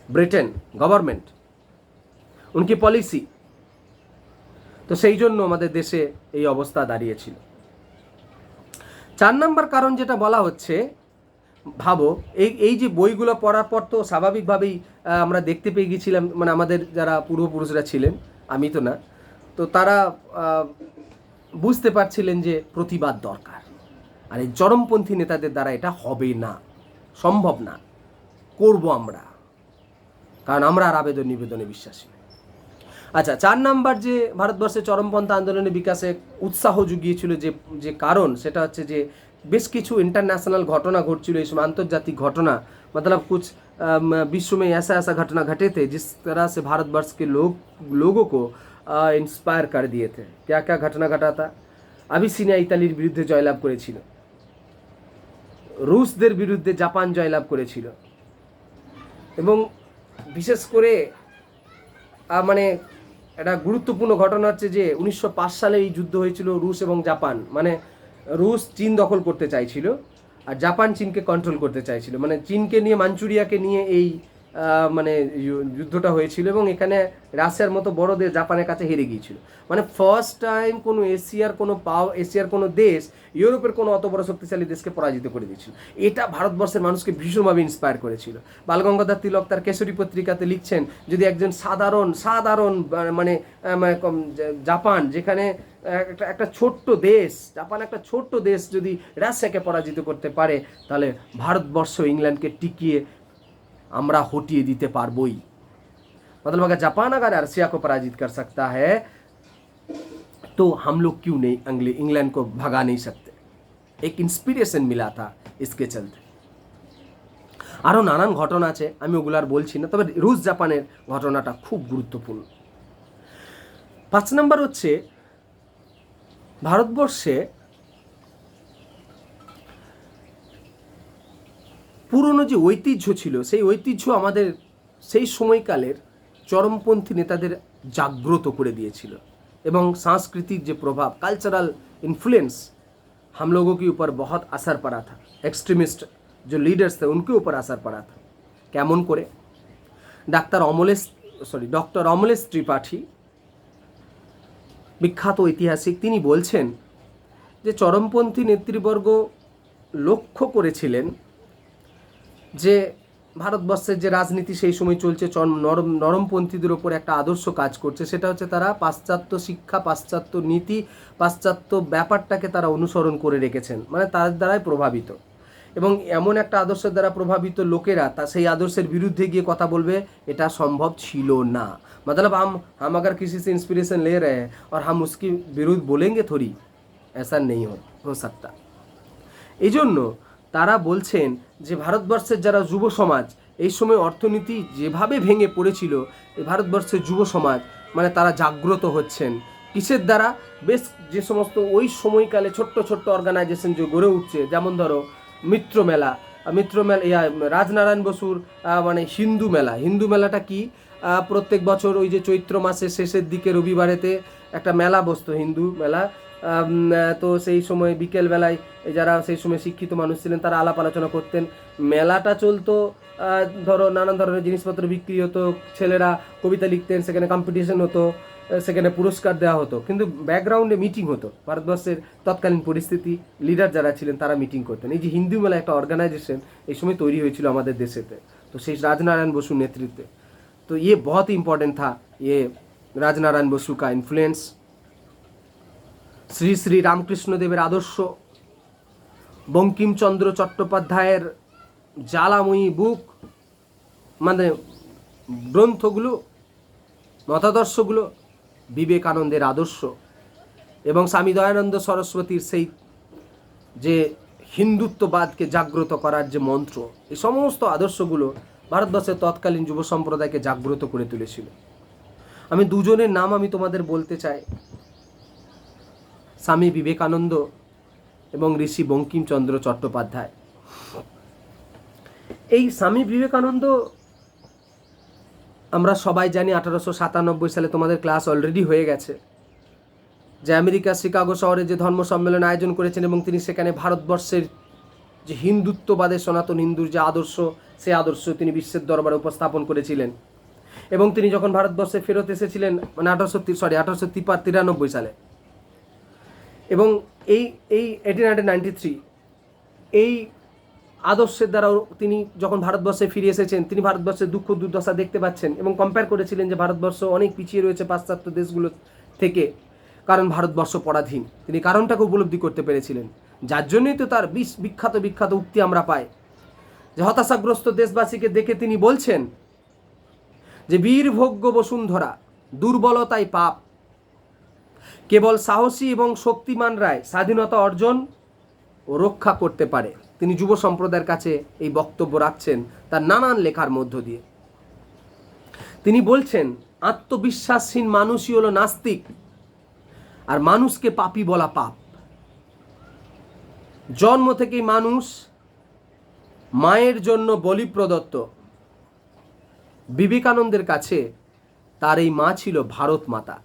ब्रिटेन गवर्नमेंट, उनकी पॉलिसी। तो সেই জন্য আমাদের দেশে এই অবস্থা দাঁড়িয়েছিল। 4 নম্বর কারণ যেটা বলা হচ্ছে, ভাবো এই যে বইগুলো পড়ার পর তো স্বাভাবিকভাবেই আমরা দেখতে পেয়ে গিয়েছিলাম, মানে আমাদের যারা পূর্বপুরুষরা ছিলেন, আমি তো না, তো তারা বুঝতে পারছিলেন যে প্রতিবাদ দরকার, আর এই চরমপন্থী নেতাদের দ্বারা এটা হবে না, সম্ভব না, করব আমরা, কারণ আমরা আর আবেদন নিবেদনে বিশ্বাসী। আচ্ছা, 4 নাম্বার যে ভারতবর্ষে চরমপন্থা আন্দোলনের বিকাশে উৎসাহ জুগিয়েছিল যে কারণ, সেটা হচ্ছে যে বেশ কিছু इंटरनेशनल घटना घटছিল এই সময়, আন্তর্জাতিক ঘটনা, मतलब कुछ विश्व में ऐसा ऐसा घटना घटे थे जिस तरह से भारतवर्ष के लोगों को इंस्पायर कर दिए थे। क्या क्या घटना घटा था? আবিসিনিয়া ইতালির বিরুদ্ধে জয়লাভ করেছিল, রুশদের বিরুদ্ধে জাপান জয়লাভ করেছিল, এবং বিশেষ করে মানে একটা গুরুত্বপূর্ণ ঘটনা হচ্ছে যে 1905 সালে এই যুদ্ধ হয়েছিল রুশ এবং জাপান, মানে রুশ চীন দখল করতে চাইছিল আর জাপান চীনকে কন্ট্রোল করতে চাইছিল, মানে চীনকে নিয়ে মাঞ্চুরিয়াকে নিয়ে এই মানে যুদ্ধটা হয়েছিল, এবং এখানে রাশিয়ার মতো বড় দেশ জাপানের কাছে হেরে গিয়েছিল। মানে ফার্স্ট টাইম কোনো এশিয়ার কোনো দেশ ইউরোপের কোনো অত বড় শক্তিশালী দেশকে পরাজিত করে দিয়েছিল। এটা ভারতবর্ষের মানুষকে ভীষণভাবে ইন্সপায়ার করেছিল। বালগঙ্গাধর তিলক তার কেশরী পত্রিকাতে লিখছেন, যদি একজন সাধারণ মানে জাপান, যেখানে একটা ছোট্ট দেশ, জাপান একটা ছোট্ট দেশ, যদি রাশিয়াকে পরাজিত করতে পারে, তাহলে ভারতবর্ষ ইংল্যান্ডকে টিকিয়ে আমরা हटिए दीते पारबोई। मतलब अगर जापान अगर रशिया को पराजित कर सकता है, तो हम लोग क्यों नहीं इंग्लैंड को भगा नहीं सकते। एक इंस्पिरेशन मिला था इसके चलते। আরও নানান ঘটনা আছে, আমি ওগুলো আর বলছি না, তবে রুশ জাপানের ঘটনাটা খুব গুরুত্বপূর্ণ। 5 নম্বর হচ্ছে, ভারতবর্ষে পুরনো যে ঐতিহ্য ছিল, সেই ঐতিহ্য আমাদের সেই সময়কালের চরমপন্থী নেতাদের জাগ্রত করে দিয়েছিল, এবং सांस्कृतिक जो प्रभाव, कल्चरल इन्फ्लुएंस हम लोगों के ऊपर बहुत असर पड़ा था। एक्सट्रीमिस्ट जो लीडर्स थे उनके ऊपर असर पड़ा था। কেমন করে? ডক্টর অমলেশ ত্রিপাঠী, বিখ্যাত ঐতিহাসিক, তিনি বলছেন যে চরমপন্থী নেতৃবর্গ লক্ষ্য করেছিলেন যে ভারতবর্ষের যে রাজনীতি সেই সময় চলছে, নরমপন্থীদের ওপর একটা আদর্শ কাজ করছে, সেটা হচ্ছে তারা পাশ্চাত্য শিক্ষা, পাশ্চাত্য নীতি, পাশ্চাত্য ব্যাপারটাকে তারা অনুসরণ করে রেখেছেন, মানে তার দ্বারাই প্রভাবিত, এবং এমন একটা আদর্শের দ্বারা প্রভাবিত লোকেরা তা সেই আদর্শের বিরুদ্ধে গিয়ে কথা বলবে, এটা সম্ভব ছিল না। मतलब हम अगर किसी से इंस्पिरेशन ले रहे हैं और हम उसके विरुद्ध बोलेंगे थोड़ी, ऐसा नहीं हो सकता। এই জন্য তারা বলছেন যে ভারতবর্ষের যারা যুব সমাজ, এই সময় অর্থনীতি যেভাবে ভেঙে পড়েছিল, এই ভারতবর্ষের যুব সমাজ মানে তারা জাগ্রত হচ্ছেন কিসের দ্বারা? বেশ যে সমস্ত ওই সময়কালে ছোট্ট ছোট্ট অর্গানাইজেশন যে গড়ে উঠছে, যেমন ধরো মিত্র মেলা, রাজনারায়ণ বসুর মানে হিন্দু মেলাটা কি, প্রত্যেক বছর ওই যে চৈত্র মাসের শেষের দিকে রবিবারেতে একটা মেলা বসতো, হিন্দু মেলা। তো সেই সময় বিকেলবেলায় যারা সেই সময় শিক্ষিত মানুষ ছিলেন তারা আলাপ আলোচনা করতেন, মেলাটা চলতো, ধরো নানান ধরনের জিনিসপত্র বিক্রি হতো, ছেলেরা কবিতা লিখতেন, সেখানে কম্পিটিশন হতো, সেখানে পুরস্কার দেওয়া হতো, কিন্তু ব্যাকগ্রাউন্ডে মিটিং হতো। ভারতবর্ষের তৎকালীন পরিস্থিতি, লিডার যারা ছিলেন তারা মিটিং করতেন। এই যে হিন্দু মেলা একটা অর্গানাইজেশন এই সময় তৈরি হয়েছিল আমাদের দেশেতে, তো সেই রাজনারায়ণ বসুর নেতৃত্বে। तो ये बहुत ही इम्पोर्टेंट था, ये राजनारायण बसु का इन्फ्लुएंस। শ্রী শ্রী রামকৃষ্ণ দেবের আদর্শ, বঙ্কিমচন্দ্র চট্টোপাধ্যায়ের জ্বালাময়ী বুক, মানে গ্রন্থগুলো, মতাদর্শগুলো, বিবেকানন্দের আদর্শ, এবং স্বামী দয়ানন্দ সরস্বতীর সেই যে হিন্দুত্ববাদকে জাগ্রত করার যে মন্ত্র, এই সমস্ত আদর্শগুলো ভারতবর্ষের তৎকালীন যুব সম্প্রদায়কে জাগ্রত করে তুলেছিল। আমি দুজনের নাম আমি তোমাদের বলতে চাই, স্বামী বিবেকানন্দ এবং ঋষি বঙ্কিমচন্দ্র চট্টোপাধ্যায়। এই স্বামী বিবেকানন্দ আমরা সবাই জানি 1897 সালে, তোমাদের ক্লাস অলরেডি হয়ে গেছে, যে আমেরিকার শিকাগো শহরে যে ধর্ম সম্মেলন আয়োজন করেছেন এবং তিনি সেখানে ভারতবর্ষের যে হিন্দুত্ববাদের, সনাতন হিন্দুর যে আদর্শ, সেই আদর্শ তিনি বিশ্বের দরবারে উপস্থাপন করেছিলেন। এবং তিনি যখন ভারতবর্ষে ফেরত এসেছিলেন মানে 1893 সালে, এবং এই 1893 এই আদর্শের দ্বারাও তিনি যখন ভারতবর্ষে ফিরে এসেছেন, তিনি ভারতবর্ষের দুঃখ দুর্দশা দেখতে পাচ্ছেন এবং কম্পেয়ার করেছিলেন যে ভারতবর্ষ অনেক পিছিয়ে রয়েছে পাশ্চাত্য দেশগুলো থেকে, কারণ ভারতবর্ষ পরাধীন। তিনি কারণটাকে উপলব্ধি করতে পেরেছিলেন, যার জন্যই তো তার বিখ্যাত উক্তি আমরা পাই, যে হতাশাগ্রস্ত দেশবাসীকে দেখে তিনি বলছেন যে বীরভোগ্য বসুন্ধরা, দুর্বলতাই পাপ, কেবল সাহসী এবং শক্তিমানরাই স্বাধীনতা অর্জন ও রক্ষা করতে পারে। তিনি যুব সম্প্রদায়ের কাছে এই বক্তব্য রাখছেন তার নানান লেখার মধ্য দিয়ে। তিনি বলছেন আত্মবিশ্বাসহীন মানুষই হলো নাস্তিক, আর মানুষকে পাপী বলা পাপ। জন্ম থেকেই মানুষ মায়ের জন্য বলি প্রদত্ত। विवेकानंदर काछे तार এই माँ छिलो भारत माता।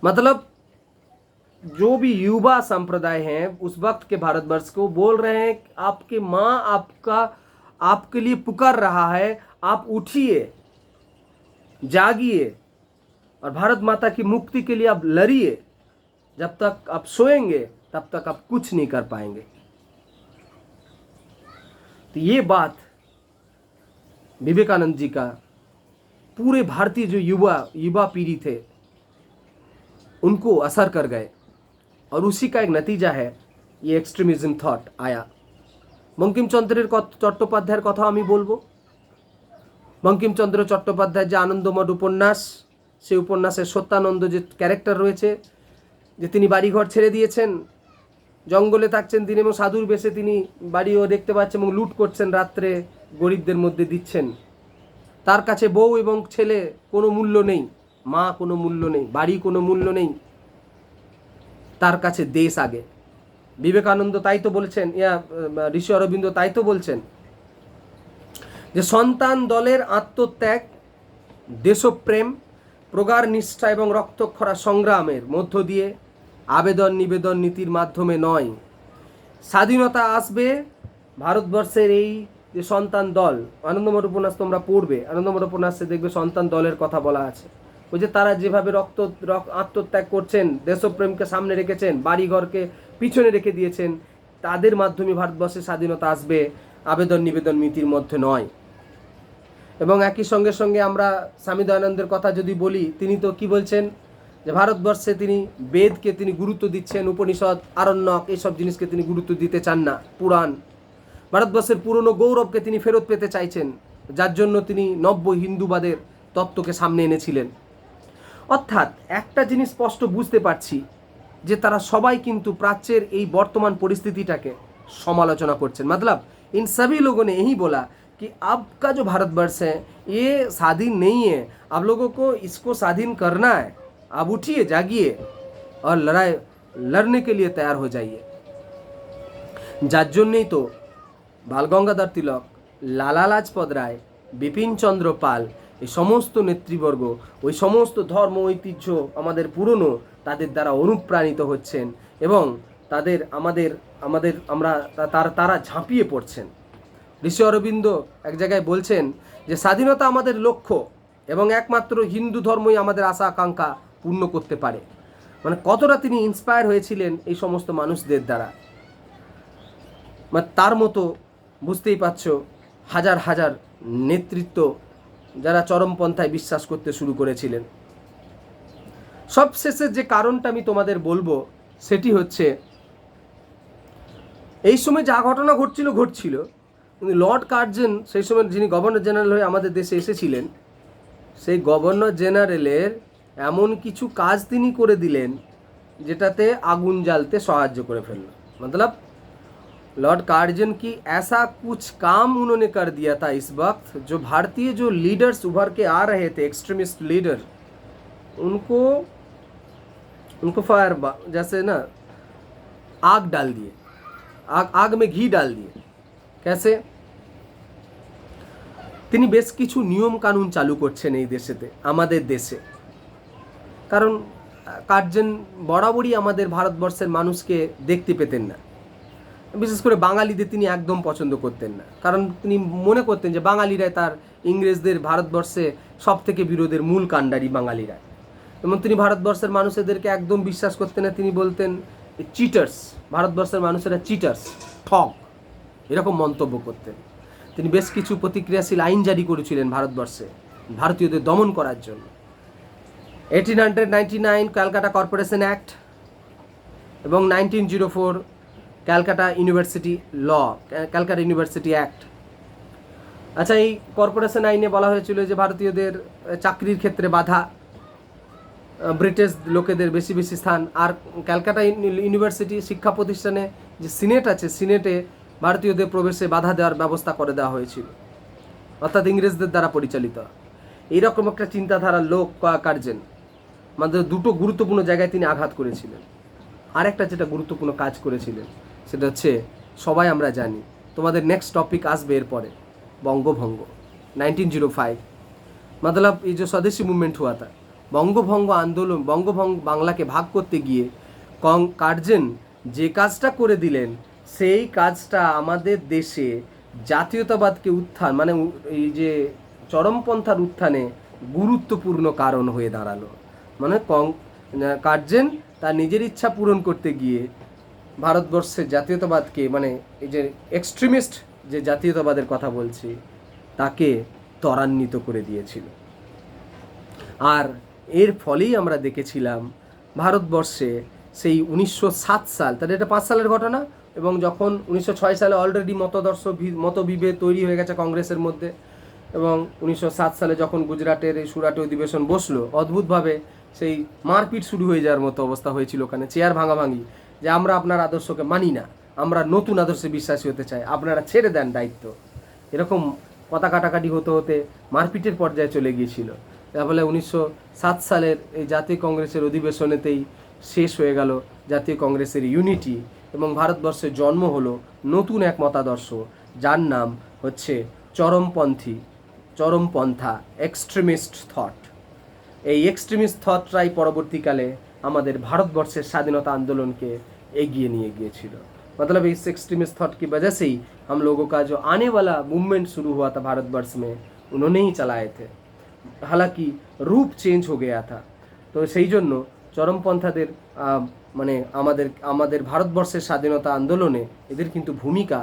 मतलब जो भी युवा संप्रदाय हैं उस वक्त के भारतवर्ष को बोल रहे हैं आपके माँ आपके लिए पुकार रहा है, आप उठिए, जागिए और भारत माता की मुक्ति के लिए आप लड़िए। जब तक आप सोएंगे तब तक आप कुछ नहीं कर पाएंगे। तो ये बात विवेकानंद जी का पूरे भारतीय जो युवा पीढ़ी थे उनको असर कर गए, और उसी का एक नतीजा है ये एक्सट्रीमिज्म थॉट आया। बंकिमचंद्र चट्टोपाध्यायर कथा आमी बोलबो। बंकिमचंद्र चट्टोपाध्याय जे आनंदमठ उपन्यास, से उपन्यासे सत्यानंद जे क्यारेक्टर रयेछे, जे तिनी बाड़ीघर छेड़े दिएछेन, जंगले थाकছেন তিনি এবং সাধুর বেশে তিনি বাড়িও দেখতে পাচ্ছেন এবং লুট করছেন, রাত্রে গরিবদের মধ্যে দিচ্ছেন। তার কাছে বউ এবং ছেলে কোনো মূল্য নেই, মা কোনো মূল্য নেই, বাড়ি কোনো মূল্য নেই, তার কাছে দেশ আগে। বিবেকানন্দ তাই তো বলছেন, ঋষি অরবিন্দ তাই তো বলছেন যে সন্তান দলের আত্মত্যাগ, দেশপ্রেম, প্রগাঢ় নিষ্ঠা এবং রক্তক্ষরা সংগ্রামের মধ্য দিয়ে আবেদন নিবেদন নীতির মাধ্যমে নয়। স্বাধীনতা আসবে ভারতবর্ষের এই যে সন্তান দল, আনন্দমঠ উপন্যাস তোমরা পড়বে, আনন্দমঠ উপন্যাসে দেখবে সন্তান দলের কথা বলা আছে। ওই যে তারা যেভাবে আত্মত্যাগ করছেন, দেশপ্রেমকে সামনে রেখেছেন, বাড়িঘরকে পিছনে রেখে দিয়েছেন, তাদের মাধ্যমে ভারতবর্ষের স্বাধীনতা আসবে, আবেদন নিবেদন নীতির মধ্যে নয়। এবং একই সঙ্গে সঙ্গে আমরা স্বামী দয়ানন্দের কথা যদি বলি, তিনি তো কি বলছেন যে ভারতবর্ষে তিনি বেদকে তিনি গুরুত্ব দিচ্ছেন, উপনিষদ, আরণ্যক এইসব জিনিসকে তিনি গুরুত্ব দিতে চান না। পুরাণ, ভারতবর্ষের পুরনো গৌরবকে তিনি ফেরত পেতে চাইছেন, যার জন্য তিনি নব্য হিন্দুবাদের তত্ত্বকে সামনে এনেছিলেন। অর্থাৎ একটা জিনিস স্পষ্ট বুঝতে পারছি যে তারা সবাই কিন্তু প্রাচ্যের এই বর্তমান পরিস্থিতিটাকে সমালোচনা করছেন। मतलब इन सभी लोगों ने यही बोला कि अब का जो भारतवर्ष है ये स्वाधीन नहीं है, आप लोगों को इसको स्वाधीन करना है, आप उठिए, जागिए और लड़ने के लिए तैयार हो जाइए। যার জন্যই তো বাল গঙ্গাধর তিলক, লালা লাজপত রায়, বিপিন চন্দ্র পাল, এই সমস্ত নেতৃবর্গ ওই সমস্ত ধর্ম ঐতিহ্য আমাদের পুরনো, তাদের দ্বারা অনুপ্রাণিত হচ্ছেন এবং তাদের তারা ঝাঁপিয়ে পড়ছেন। ঋষি অরবিন্দ এক জায়গায় বলছেন যে স্বাধীনতা আমাদের লক্ষ্য এবং একমাত্র হিন্দু ধর্মই আমাদের আশা আকাঙ্ক্ষা পূর্ণ করতে পারে। মানে কতটা তিনি ইন্সপায়ার হয়েছিলেন এই সমস্ত মানুষদের দ্বারা। মানে তার মতো বুঝতেই পারছো হাজার হাজার নেতৃত্ব যারা চরমপন্থায় বিশ্বাস করতে শুরু করেছিলেন। সবশেষে যে কারণটা আমি তোমাদের বলবো সেটি হচ্ছে এই সময় যা ঘটনা ঘটছিল কিন্তু লর্ড কার্জন সেই সময় যিনি গভর্নর জেনারেল হয়ে আমাদের দেশে এসেছিলেন, সেই গভর্নর জেনারেলের এমন কিছু কাজ তিনি করে দিলেন যেটাতে আগুন জ্বালতে সাহায্য করে ফেলল। मतलब लॉर्ड कार्जन की ऐसा कुछ काम उन्होंने कर दिया था इस वक्त, जो भारतीय जो लीडर्स उभर के आ रहे थे, एक्सट्रीमिस्ट लीडर, उनको उनको फायर जैसे ना आग डाल दिए, आग में घी डाल দিয়ে। कैसे? তিনি বেশ কিছু নিয়ম কানুন চালু করছেন এই দেশেতে, আমাদের দেশে। কারণ কার্জন বরাবরই আমাদের ভারতবর্ষের মানুষকে দেখতে পেতেন না, বিশেষ করে বাঙালিদের তিনি একদম পছন্দ করতেন না। কারণ তিনি মনে করতেন যে বাঙালিরাই তার ইংরেজদের ভারতবর্ষে সব থেকে বিরোধের মূল কাণ্ডারি বাঙালিরা। এবং তিনি ভারতবর্ষের মানুষদেরকে একদম বিশ্বাস করতেন না। তিনি বলতেন চিটার্স, ভারতবর্ষের মানুষেরা চিটার্স, ঠগ, এরকম মন্তব্য করতেন। তিনি বেশ কিছু প্রতিক্রিয়াশীল আইন জারি করেছিলেন ভারতবর্ষে ভারতীয়দের দমন করার জন্য। 1899 ক্যালকাটা কর্পোরেশন অ্যাক্ট এবং 1904 Calcutta university law, Calcutta university act. আচ্ছা, এই কর্পোরেশন আইনে বলা হয়েছিল যে ভারতীয়দের চাকরির ক্ষেত্রে বাধা, ব্রিটিশ লোকেদের বেশি বেশি স্থান। আর ক্যালকাটা ইউনিভার্সিটি শিক্ষা প্রতিষ্ঠানে যে সিনেট আছে, সিনেটে ভারতীয়দের প্রবেশে বাধা দেওয়ার ব্যবস্থা করে দেওয়া হয়েছিল, অর্থাৎ ইংরেজদের দ্বারা পরিচালিত। এইরকম একটা চিন্তাধারার লোক কার্জন আমাদের দুটো গুরুত্বপূর্ণ জায়গায় তিনি আঘাত করেছিলেন। আর একটা যেটা গুরুত্বপূর্ণ কাজ করেছিলেন সেটা হচ্ছে, সবাই আমরা জানি, তোমাদের নেক্সট টপিক আসবে এরপরে, বঙ্গভঙ্গ 1905। मतलब ये जो स्वदेशी मूवमेंट हुआ था, বঙ্গভঙ্গ আন্দোলন, বঙ্গভঙ্গ বাংলাকে ভাগ করতে গিয়ে কার্জন যে কাজটা করে দিলেন, সেই কাজটা আমাদের দেশে জাতীয়তাবাদকে উত্থান, মানে এই যে চরমপন্থার উত্থানে গুরুত্বপূর্ণ কারণ হয়ে দাঁড়ালো। মানে কার্জন তার নিজের ইচ্ছা পূরণ করতে গিয়ে ভারতবর্ষের জাতীয়তাবাদকে, মানে এই যে এক্সট্রিমিস্ট যে জাতীয়তাবাদের কথা বলছি, তাকে ত্বরান্বিত করে দিয়েছিল। আর এর ফলেই আমরা দেখেছিলাম ভারতবর্ষে সেই 1907 সাল, তাহলে এটা 5 সালের ঘটনা, এবং যখন 1906 সালে অলরেডি মতবিভেদ তৈরি হয়ে গেছে কংগ্রেসের মধ্যে, এবং 1907 সালে যখন গুজরাটের এই সুরাটে অধিবেশন বসলো, অদ্ভুতভাবে সেই মারপিট শুরু হয়ে যাওয়ার মতো অবস্থা হয়েছিল ওখানে, চেয়ার ভাঙাভাঙি, যে আমরা আপনার আদর্শকে মানি না, আমরা নতুন আদর্শে বিশ্বাসী হতে চাই, আপনারা ছেড়ে দেন দায়িত্ব। এরকম কথা কাটাকাটি হতে হতে মারপিটের পর্যায়ে চলে গিয়েছিল। তার ফলে 1907 সালের এই জাতীয় কংগ্রেসের অধিবেশনেতেই শেষ হয়ে গেল জাতীয় কংগ্রেসের ইউনিটি, এবং ভারতবর্ষে জন্ম হলো নতুন এক মতাদর্শ, যার নাম হচ্ছে চরমপন্থা, এক্সট্রিমিস্ট থট। এই এক্সট্রিমিস্ট থটটাই পরবর্তীকালে আমাদের ভারতবর্ষের স্বাধীনতা आंदोलन एगिए निए गए। मतलब इस एक्सट्रीमिस्ट थॉट की वजह से ही हम लोगों का जो आने वाला मूवमेंट शुरू हुआ था भारतवर्ष में, उन्होंने ही चलाए थे। हालांकि रूप चेंज हो गया था। तो সেই জন্য চরমপন্থাদের মানে আমাদের ভারতবর্ষের স্বাধীনতা আন্দোলনে এদের কিন্তু ভূমিকা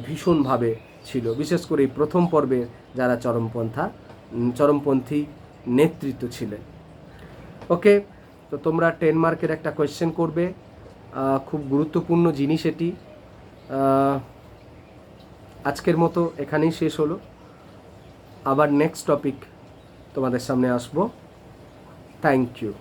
ভীষণভাবে ছিল, বিশেষ করে প্রথম পর্বে যারা চরমপন্থী নেতৃত্ব ছিলেন। ওকে, তো তোমরা 10 মার্কের একটা কোয়েশ্চেন করবে, খুব গুরুত্বপূর্ণ জিনিস এটি। আজকের মতো এখানেই শেষ হলো, আবার নেক্সট টপিক তোমাদের সামনে আসবো। Thank you.